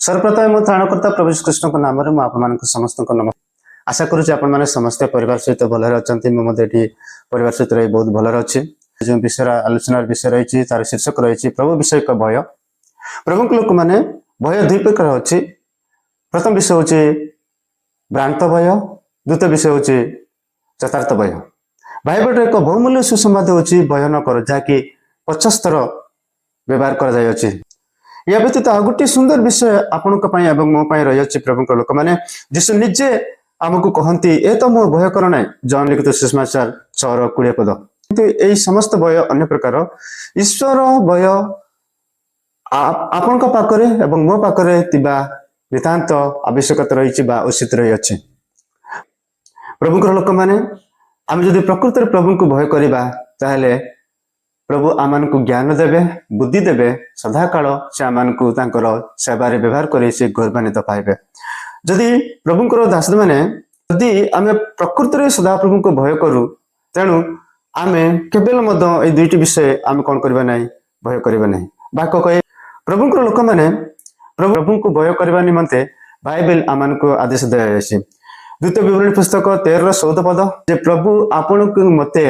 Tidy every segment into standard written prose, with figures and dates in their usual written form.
सर्वप्रथम मो त्राणकर्ता प्रभु श्री कृष्ण को नाम रे आपण समस्त नमस्कार। आशा करूँ आपण मैंने समस्त परिवार सहित भलरे अच्छा परिवार सहित रही बहुत भलरे अच्छे। जो विषय आलोचना विषय रही तार शीर्षक रही प्रभु विषय भय। प्रभु लोक मैंने भय दुई प्रकार अच्छी। प्रथम विषय हूँ भ्रांत भय, द्वितीय विषय हूँ यथार्थ भय। बाइबल एक बहुमूल्य सुसंवाद हूँ भय न कर जहाँकि 50 थर व्यवहार कर। या व्यतीत आ गोटे सुंदर विषय आपण मो रही प्रभु लोक मैंने जीशु निजे आमको कहती ए तो मो भय कर ना जन लिखित सुषमाचार 6:20 पद। किंतु यही समस्त भय अन्य प्रकार ईश्वर भय आपण पाखरे एवं मो पाखरे नितांत आवश्यकता रही उचित रही अच्छे। प्रभु लोक मैंने आम जदि प्रकृत प्रभु को भय करवा ताहले प्रभु आमान को ज्ञान देवे, बुद्धि देवे, सदा काल से आमान को सेवार व्यवहार कर गौरवान्वित पाइबे। जदि प्रभुंर दास मैंने जदि आम प्रकृत में सदा प्रभु को भय करूँ तेणु आम केवल दुईट विषय आम कौन करवा ना भय करवा ना। बाक कहे प्रभुंर लोक मैंने प्रभु को भय करने निमंते बाइबल आमान को आदेश दिया। द्वितीय विवरणी पुस्तक 13:14 पद जे प्रभु आपण को मते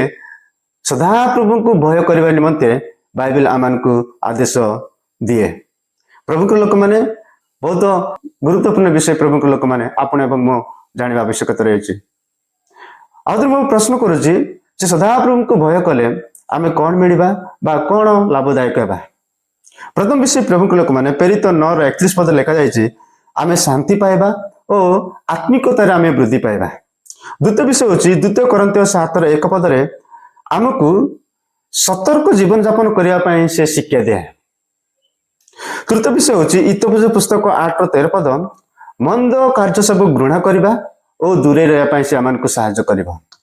सदा प्रभु को भय करने निमंते बाइबल आमान को आदेश दिए। प्रभु लोक मैंने बहुत गुरुत्वपूर्ण विषय प्रभु लोक मैंने आपण एवं मो जाना आवश्यकता रही। आउे मो प्रश्न करुच्ची सदा प्रभु को भय कले आम कौन मिलवा कौन लाभदायक है। प्रथम विषय प्रभु लोक मैंने प्रेरित 9:31 पद लिखा जाए आम शांति पाइबा और आत्मिकतार आम वृद्धि पाइबा। द्वितीय विषय हूँ 2 कोरिन्थियो 7:1 पदरे आमको सतर्क जीवन यापन करने से शिक्षा दिए। तृतीय विषय हूँ इतोपदेश पुस्तक 8:13 पद मंद कार्य सब घृणा करने और दूरे रहा से आम को साहाय्य कर।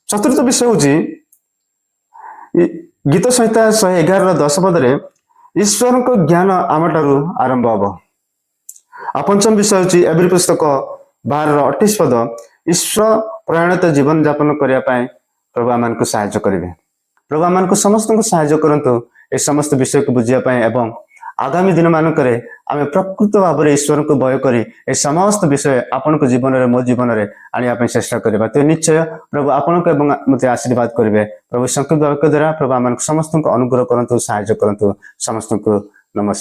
चतुर्थ विषय हूँ गीत संहिता 111:10 पदरे ईश्वर को ज्ञान आम ठारू आरंभ हम। आ पंचम विषय हूँ एवरी पुस्तक 12:28 पद ईश्वर प्रयाणित जीवन यापन करने प्रभु आम को साहाय्य करेंगे। प्रभु आम को समस्त को साहाय्य करंतु ए समस्त विषय को बुझापी एवं आगामी दिन मानक आम प्रकृत भाव में ईश्वर को भय करी ए समस्त विषय आपण को जीवन में मो जीवन में आने चेष्टा करवा तो निश्चय प्रभु आपण को मत आशीर्वाद करेंगे। प्रभु संकल्प वाक्य द्वारा प्रभु आम समस्त को अनुग्रह करंतु साहाय्य करंतु। समस्त को नमस्कार।